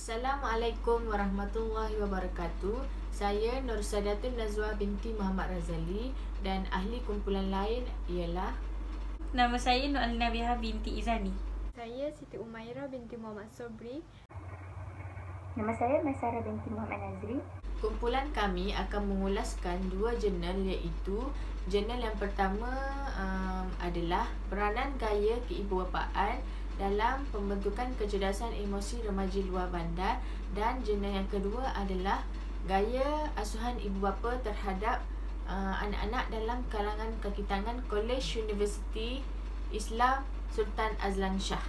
Assalamualaikum warahmatullahi wabarakatuh. Saya Nur Sadatul Nazwa binti Muhammad Razali dan ahli kumpulan lain ialah Nama saya Nur Alinabiha binti Izani. Saya Siti Umairah binti Muhammad Sobri. Nama saya Maisarah binti Muhammad Nazri. Kumpulan kami akan mengulaskan dua jurnal, iaitu jurnal yang pertama adalah peranan gaya keibubapaan dalam pembentukan kecerdasan emosi remaja luar bandar, dan jurnal yang kedua adalah gaya asuhan ibu bapa terhadap anak-anak dalam kalangan kaki tangan Kolej Universiti Islam Sultan Azlan Shah.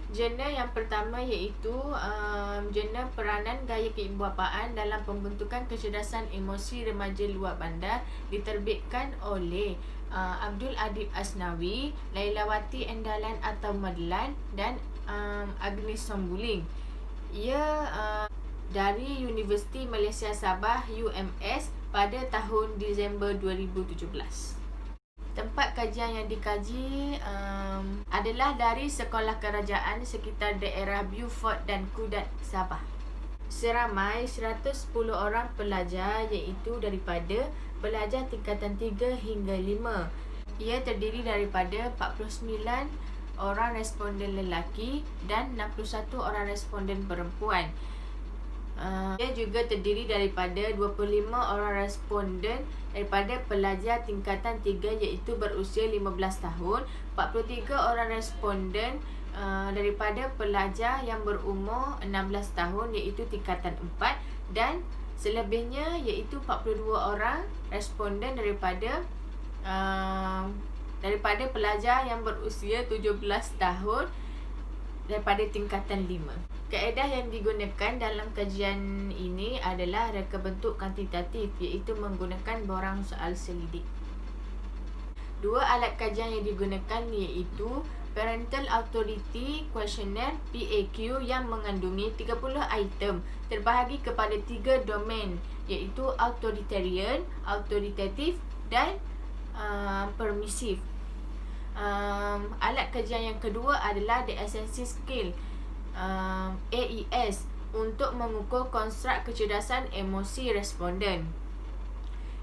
Jurnal yang pertama iaitu jurnal peranan gaya keibubapaan dalam pembentukan kecerdasan emosi remaja luar bandar, diterbitkan oleh Abdul Adib Asnawi, Lailawati Endalan atau Madlan dan Agnes Sambuling. Ia dari Universiti Malaysia Sabah UMS pada tahun Disember 2017. Tempat kajian yang dikaji adalah dari sekolah kerajaan sekitar daerah Beaufort dan Kudat, Sabah. Seramai 110 orang pelajar, iaitu daripada pelajar tingkatan 3 hingga 5. Ia terdiri daripada 49 orang responden lelaki dan 61 orang responden perempuan. Ia juga terdiri daripada 25 orang responden daripada pelajar tingkatan 3 iaitu berusia 15 tahun, 43 orang responden daripada pelajar yang berumur 16 tahun iaitu tingkatan 4, dan selebihnya iaitu 42 orang responden daripada pelajar yang berusia 17 tahun daripada tingkatan 5. Kaedah yang digunakan dalam kajian ini adalah reka bentuk kuantitatif, iaitu menggunakan borang soal selidik. Dua alat kajian yang digunakan iaitu Parental Authority Questionnaire PAQ yang mengandungi 30 item terbahagi kepada 3 domain, iaitu authoritarian, autoritatif dan permisif. Alat kajian yang kedua adalah The Ascension Scale AES untuk mengukur konstruk kecerdasan emosi responden.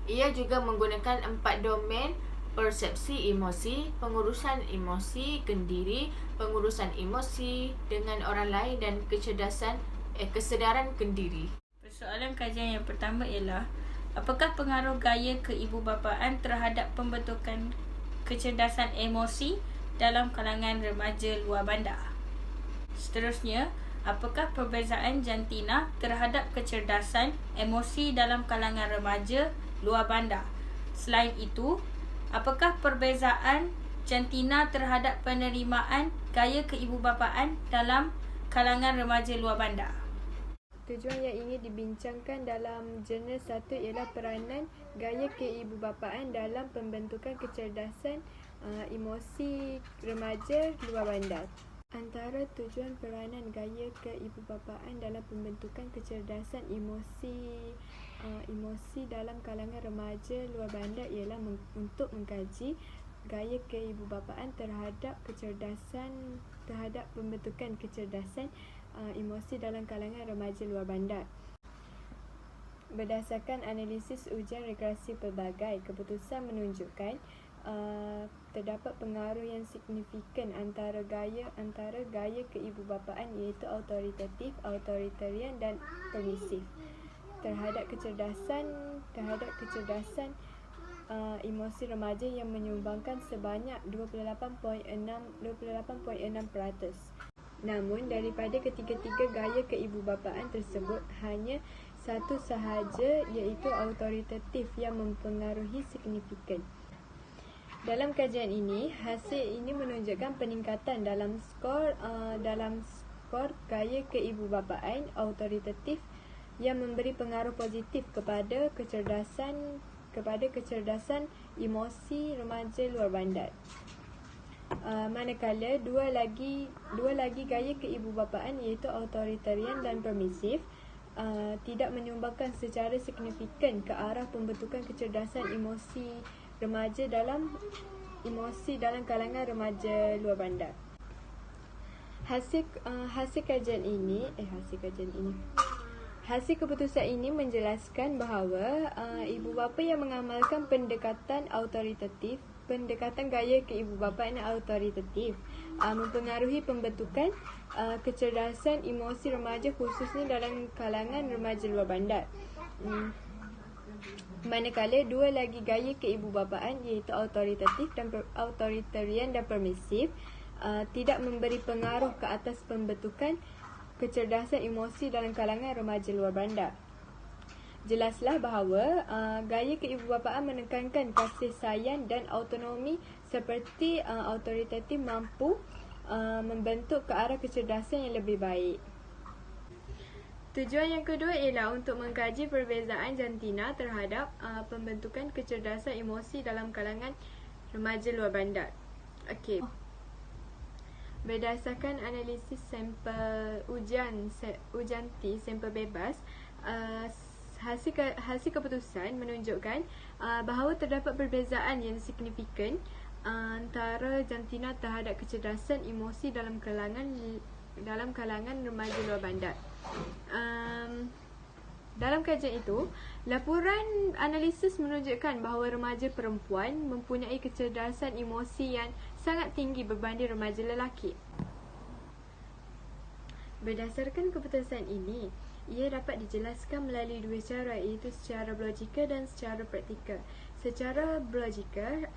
Ia juga menggunakan 4 domain: persepsi emosi, pengurusan emosi kendiri, pengurusan emosi dengan orang lain dan kesedaran kendiri. Persoalan kajian yang pertama ialah, apakah pengaruh gaya keibubapaan terhadap pembentukan kecerdasan emosi dalam kalangan remaja luar bandar? Seterusnya, apakah perbezaan jantina terhadap kecerdasan emosi dalam kalangan remaja luar bandar? Selain itu, apakah perbezaan jantina terhadap penerimaan gaya keibubapaan dalam kalangan remaja luar bandar? Tujuan yang ingin dibincangkan dalam jurnal 1 ialah peranan gaya keibubapaan dalam pembentukan kecerdasan emosi remaja luar bandar. Antara tujuan peranan gaya keibubapaan dalam pembentukan kecerdasan emosi dalam kalangan remaja luar bandar ialah untuk mengkaji gaya keibubapaan terhadap pembentukan kecerdasan emosi dalam kalangan remaja luar bandar. Berdasarkan analisis ujian regresi pelbagai, keputusan menunjukkan terdapat pengaruh yang signifikan antara gaya keibubapaan iaitu autoritatif, authoritarian dan permisif terhadap kecerdasan emosi remaja yang menyumbangkan sebanyak 28.6%. Namun daripada ketiga-tiga gaya keibubapaan tersebut, hanya satu sahaja iaitu autoritatif yang mempengaruhi signifikan. Dalam kajian ini, hasil ini menunjukkan peningkatan dalam skor gaya keibubapaan autoritatif yang memberi pengaruh positif kepada kecerdasan emosi remaja luar bandar. Manakala dua lagi gaya keibubapaan iaitu authoritarian dan permisif tidak menyumbangkan secara signifikan ke arah pembentukan kecerdasan emosi remaja dalam emosi dalam kalangan remaja luar bandar. Hasil keputusan ini menjelaskan bahawa ibu bapa yang mengamalkan pendekatan gaya keibubapaan yang autoritatif mempengaruhi pembentukan kecerdasan emosi remaja, khususnya dalam kalangan remaja luar bandar. Manakala dua lagi gaya keibubapaan, iaitu authoritarian dan permisif, tidak memberi pengaruh ke atas pembentukan kecerdasan emosi dalam kalangan remaja luar bandar. Jelaslah bahawa gaya keibubapaan menekankan kasih sayang dan autonomi, seperti autoritatif mampu membentuk ke arah kecerdasan yang lebih baik. Tujuan yang kedua ialah untuk mengkaji perbezaan jantina terhadap pembentukan kecerdasan emosi dalam kalangan remaja luar bandar. Okey. Berdasarkan analisis sampel ujian sampel bebas, hasil keputusan menunjukkan bahawa terdapat perbezaan yang signifikan antara jantina terhadap kecerdasan emosi dalam kalangan remaja luar bandar. Dalam kajian itu, laporan analisis menunjukkan bahawa remaja perempuan mempunyai kecerdasan emosi yang sangat tinggi berbanding remaja lelaki. Berdasarkan keputusan ini, ia dapat dijelaskan melalui dua cara, iaitu secara logikal dan secara praktikal. Secara logikal,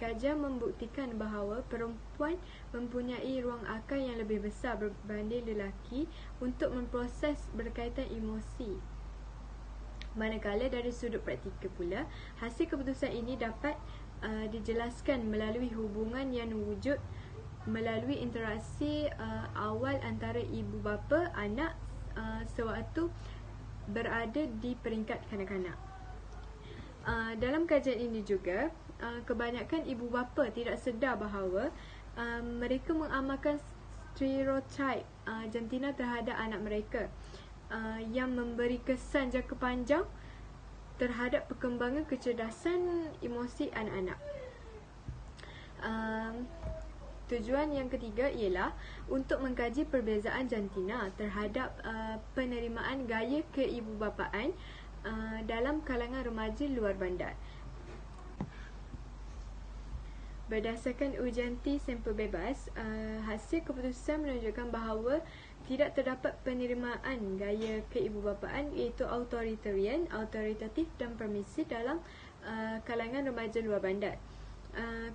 kajian membuktikan bahawa perempuan mempunyai ruang akal yang lebih besar berbanding lelaki untuk memproses berkaitan emosi. Manakala dari sudut praktikal pula, hasil keputusan ini dapat dijelaskan melalui hubungan yang wujud melalui interaksi awal antara ibu bapa anak sewaktu berada di peringkat kanak-kanak. Dalam kajian ini juga, kebanyakan ibu bapa tidak sedar bahawa mereka mengamalkan stereotip jantina terhadap anak mereka yang memberi kesan jangka panjang terhadap perkembangan kecerdasan emosi anak-anak. Tujuan yang ketiga ialah untuk mengkaji perbezaan jantina terhadap penerimaan gaya keibubapaan dalam kalangan remaja luar bandar. Berdasarkan ujian sampel bebas, hasil keputusan menunjukkan bahawa tidak terdapat penerimaan gaya keibubapaan, iaitu authoritarian, autoritatif dan permisif dalam kalangan remaja luar bandar.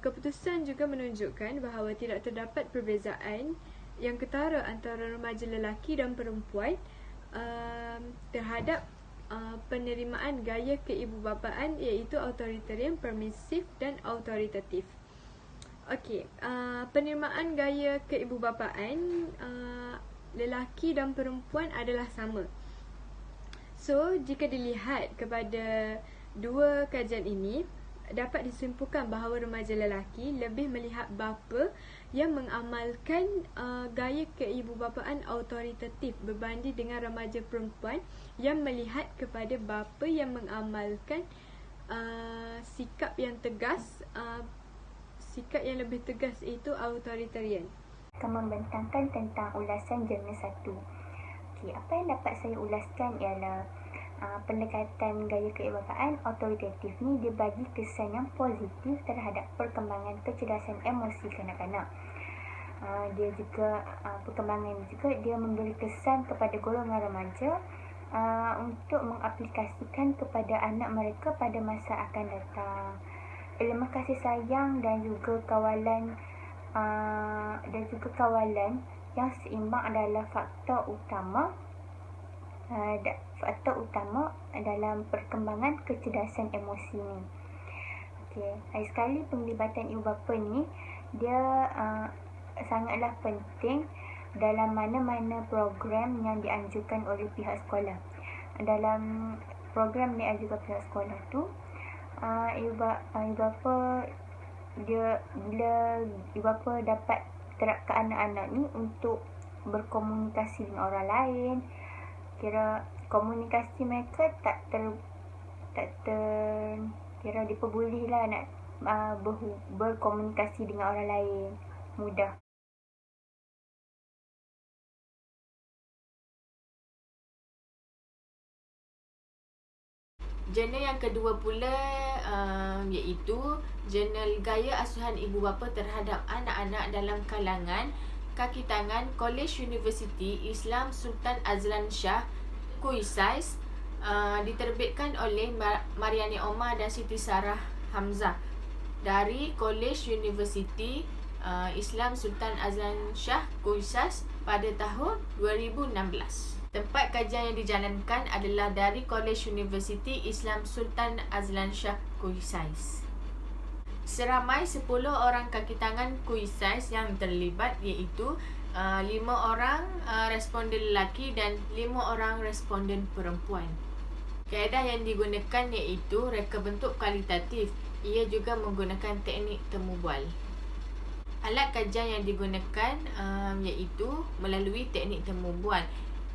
Keputusan juga menunjukkan bahawa tidak terdapat perbezaan yang ketara antara remaja lelaki dan perempuan terhadap penerimaan gaya keibubapaan, iaitu authoritarian, permisif dan autoritatif. Okey, penerimaan gaya keibubapaan lelaki dan perempuan adalah sama. So, jika dilihat kepada dua kajian ini, dapat disimpulkan bahawa remaja lelaki lebih melihat bapa yang mengamalkan gaya keibubapaan autoritatif berbanding dengan remaja perempuan yang melihat kepada bapa yang mengamalkan sikap yang tegas, sikap yang lebih tegas, iaitu authoritarian. Akan membentangkan tentang ulasan jurnal 1. Okey, apa yang dapat saya ulaskan ialah pendekatan gaya keibubapaan autoritatif ni dia bagi kesan yang positif terhadap perkembangan kecerdasan emosi kanak-kanak. Dia juga perkembangan juga dia memberi kesan kepada golongan remaja untuk mengaplikasikan kepada anak mereka pada masa akan datang. Elemen kasih sayang dan juga kawalan yang seimbang adalah faktor utama dalam perkembangan kecerdasan emosi ni. Okey, sekali penglibatan ibu bapa ni dia sangatlah penting dalam mana-mana program yang dianjurkan oleh pihak sekolah. Dalam program yang dianjurkan pihak sekolah tu, ibu bapa dia, bila ibu bapa dapat terapkan anak-anak ni untuk berkomunikasi dengan orang lain, kira komunikasi mereka tak Kira diperbolehlah nak berkomunikasi dengan orang lain mudah. Jurnal yang kedua pula iaitu jurnal gaya asuhan ibu bapa terhadap anak-anak dalam kalangan kaki tangan Kolej Universiti Islam Sultan Azlan Shah Kuisais, diterbitkan oleh Mariani Omar dan Siti Sarah Hamzah dari Kolej Universiti Islam Sultan Azlan Shah Kuisais pada tahun 2016. Tempat kajian yang dijalankan adalah dari Kolej Universiti Islam Sultan Azlan Shah Kuisais. Seramai 10 orang kaki tangan Kuisais yang terlibat iaitu 5 orang responden lelaki dan 5 orang responden perempuan. Kaedah yang digunakan iaitu reka bentuk kualitatif. Ia juga menggunakan teknik temu bual. Alat kajian yang digunakan iaitu melalui teknik temu bual.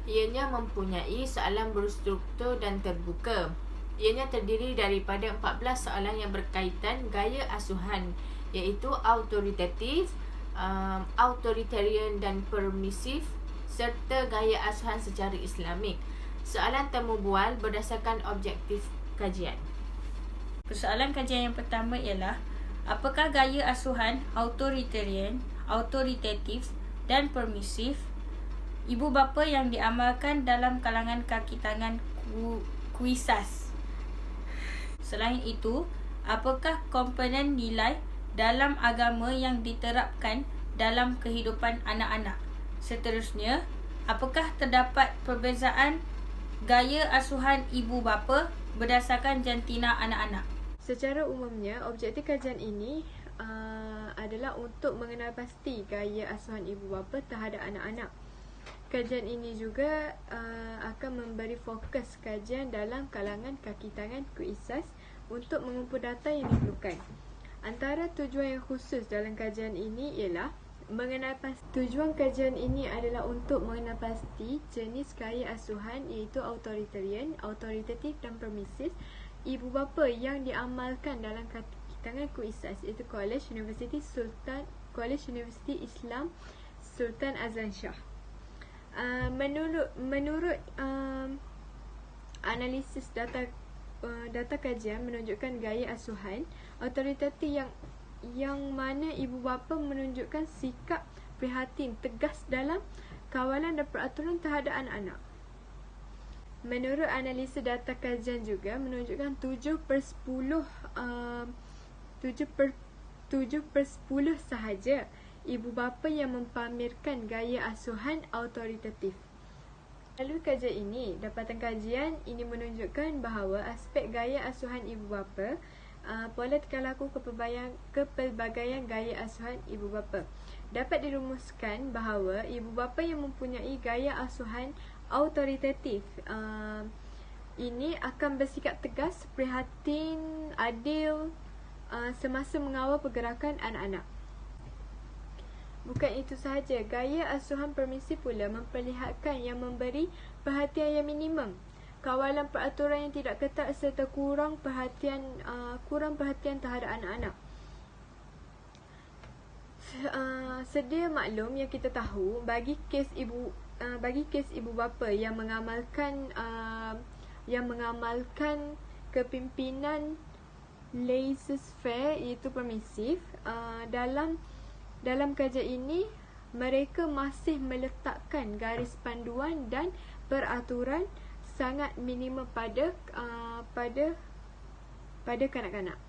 Ianya mempunyai soalan berstruktur dan terbuka. Ianya terdiri daripada 14 soalan yang berkaitan gaya asuhan iaitu autoritatif, authoritarian dan permisif serta gaya asuhan secara Islamik. Soalan temu bual berdasarkan objektif kajian. Persoalan kajian yang pertama ialah apakah gaya asuhan authoritarian, autoritatif dan permisif ibu bapa yang diamalkan dalam kalangan kaki tangan Kuisais. Selain itu, apakah komponen nilai dalam agama yang diterapkan dalam kehidupan anak-anak? Seterusnya, apakah terdapat perbezaan gaya asuhan ibu bapa berdasarkan jantina anak-anak? Secara umumnya, objektif kajian ini adalah untuk mengenal pasti gaya asuhan ibu bapa terhadap anak-anak. Kajian ini juga akan memberi fokus kajian dalam kalangan kaki tangan Kuisais untuk mengumpul data yang diperlukan. Antara tujuan yang khusus dalam kajian ini ialah tujuan kajian ini adalah untuk mengenal pasti jenis gaya asuhan iaitu authoritarian, autoritatif dan permisif ibu bapa yang diamalkan dalam kaki tangan Kuisais iaitu Kolej Universiti Islam Sultan Azlan Shah. Menurut analisis data kajian menunjukkan gaya asuhan autoritatif yang mana ibu bapa menunjukkan sikap prihatin tegas dalam kawalan dan peraturan terhadap anak-anak. Menurut analisis data kajian juga menunjukkan 7/10 sahaja ibu bapa yang mempamerkan gaya asuhan autoritatif. Melalui kajian ini, dapatan kajian ini menunjukkan bahawa aspek gaya asuhan ibu bapa, pola tingkah laku kepelbagaian gaya asuhan ibu bapa. Dapat dirumuskan bahawa ibu bapa yang mempunyai gaya asuhan autoritatif ini akan bersikap tegas, prihatin, adil semasa mengawal pergerakan anak-anak. Bukan itu sahaja, gaya asuhan permisif pula memperlihatkan yang memberi perhatian yang minimum, kawalan peraturan yang tidak ketat serta kurang perhatian terhadap anak-anak. Sedia maklum yang kita tahu bagi kes ibu bapa yang mengamalkan kepimpinan laissez-faire iaitu permisif, dalam kajian ini mereka masih meletakkan garis panduan dan peraturan sangat minimum pada kanak-kanak.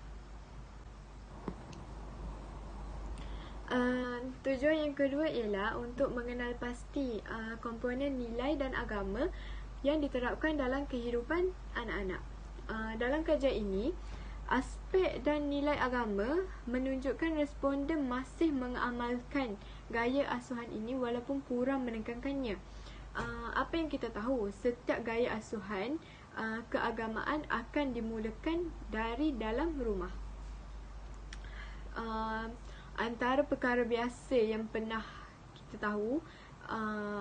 Tujuan yang kedua ialah untuk mengenal pasti komponen nilai dan agama yang diterapkan dalam kehidupan anak-anak. Dalam kajian ini, aspek dan nilai agama menunjukkan responden masih mengamalkan gaya asuhan ini walaupun kurang menekankannya. Apa yang kita tahu, setiap gaya asuhan keagamaan akan dimulakan dari dalam rumah. Antara perkara biasa yang pernah kita tahu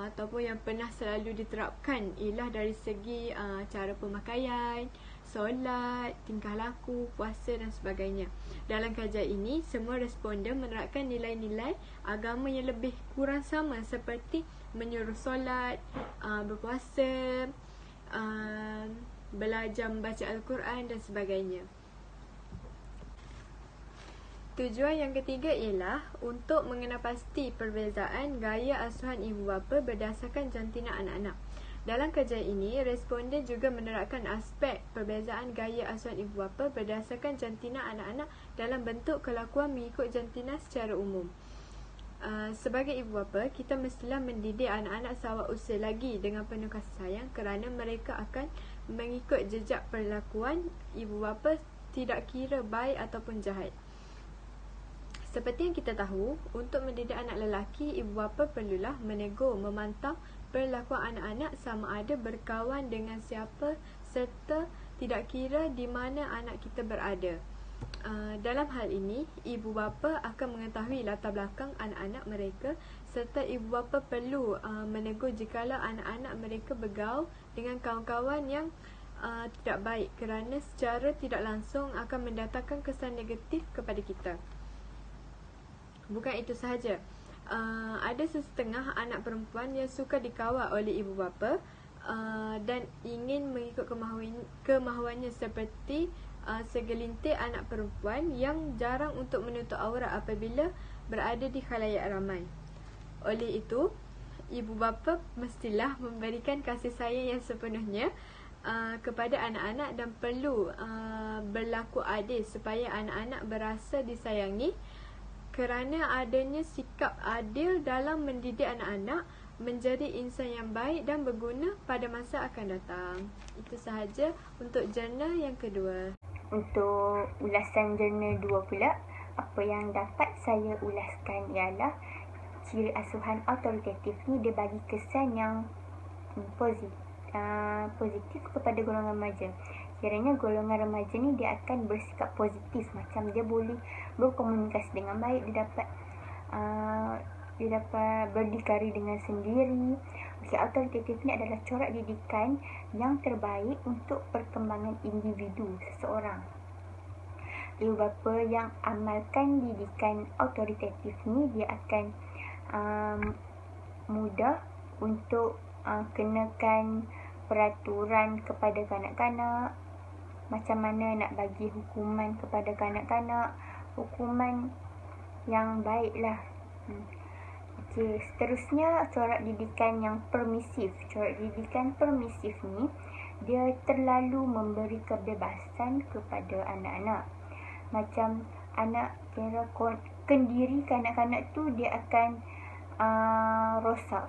ataupun yang pernah selalu diterapkan ialah dari segi cara pemakaian, solat, tingkah laku, puasa dan sebagainya. Dalam kajian ini, semua responden menerapkan nilai-nilai agama yang lebih kurang sama seperti menyuruh solat, berpuasa, belajar membaca Al-Quran dan sebagainya. Tujuan yang ketiga ialah untuk mengenal pasti perbezaan gaya asuhan ibu bapa berdasarkan jantina anak-anak. Dalam kajian ini, responden juga menerapkan aspek perbezaan gaya asuhan ibu bapa berdasarkan jantina anak-anak dalam bentuk kelakuan mengikut jantina secara umum. Sebagai ibu bapa, kita mestilah mendidik anak-anak seawal usia lagi dengan penuh kasih sayang kerana mereka akan mengikut jejak perlakuan ibu bapa tidak kira baik ataupun jahat. Seperti yang kita tahu, untuk mendidik anak lelaki, ibu bapa perlulah menegur, memantau perlakuan anak-anak sama ada berkawan dengan siapa serta tidak kira di mana anak kita berada. Dalam hal ini, ibu bapa akan mengetahui latar belakang anak-anak mereka serta ibu bapa perlu menegur jikalau anak-anak mereka bergaul dengan kawan-kawan yang tidak baik kerana secara tidak langsung akan mendatangkan kesan negatif kepada kita. Bukan itu sahaja, ada sesetengah anak perempuan yang suka dikawal oleh ibu bapa dan ingin mengikut kemahuannya seperti segelintir anak perempuan yang jarang untuk menutup aurat apabila berada di khalayak ramai. Oleh itu, ibu bapa mestilah memberikan kasih sayang yang sepenuhnya kepada anak-anak dan perlu berlaku adil supaya anak-anak berasa disayangi. Kerana adanya sikap adil dalam mendidik anak-anak menjadi insan yang baik dan berguna pada masa akan datang. Itu sahaja untuk jurnal yang kedua. Untuk ulasan jurnal 2 pula, apa yang dapat saya ulaskan ialah ciri asuhan autoritatif ni dia bagi kesan yang positif kepada golongan remaja. Kiranya golongan remaja ni dia akan bersikap positif, macam dia boleh berkomunikasi dengan baik, dia dapat berdikari dengan sendiri. Autoritatif ni adalah corak didikan yang terbaik untuk perkembangan individu seseorang. Ibu bapa yang amalkan didikan autoritatif ni dia akan mudah untuk kenakan peraturan kepada kanak-kanak, macam mana nak bagi hukuman kepada kanak-kanak, hukuman yang baiklah. Okey, seterusnya corak didikan yang permisif. Corak didikan permisif ni dia terlalu memberi kebebasan kepada anak-anak. Macam anak kira kendiri kanak-kanak tu dia akan rosak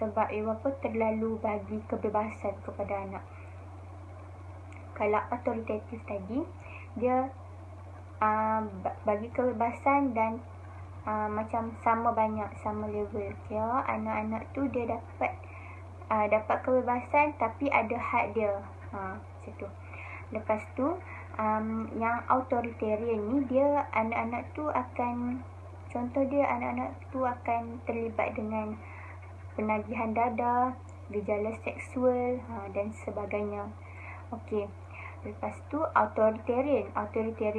sebab ibu bapa terlalu bagi kebebasan kepada anak. Kalau autoritatif tadi, dia bagi kebebasan dan macam sama banyak, sama level. Kira anak-anak tu dia dapat kebebasan tapi ada had dia. Macam tu. Lepas tu, yang authoritarian ni dia anak-anak tu akan, contoh dia anak-anak tu akan terlibat dengan penagihan dadah, gejala seksual dan sebagainya. Okey. Lepas tu authoritarian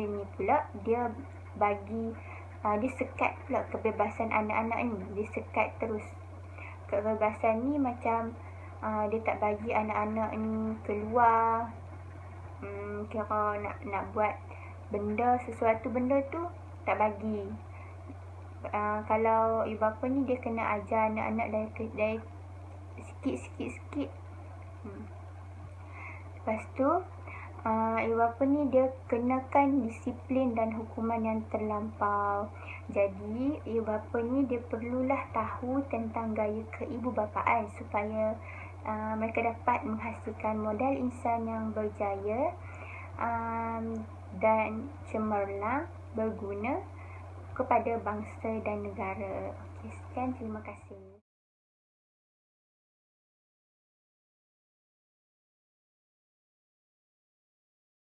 ni pula dia bagi dia sekat pula kebebasan anak-anak ni. Dia sekat terus. Kebebasan ni macam dia tak bagi anak-anak ni keluar, kira nak buat sesuatu benda tu tak bagi. Kalau ibu bapa ni dia kena ajar anak-anak dari sikit. Lepas tu ibu bapa ni dia kenakan disiplin dan hukuman yang terlampau. Jadi ibu bapa ni dia perlulah tahu tentang gaya keibubapaan supaya mereka dapat menghasilkan modal insan yang berjaya dan cemerlang, berguna kepada bangsa dan negara. Okey, sekian, terima kasih.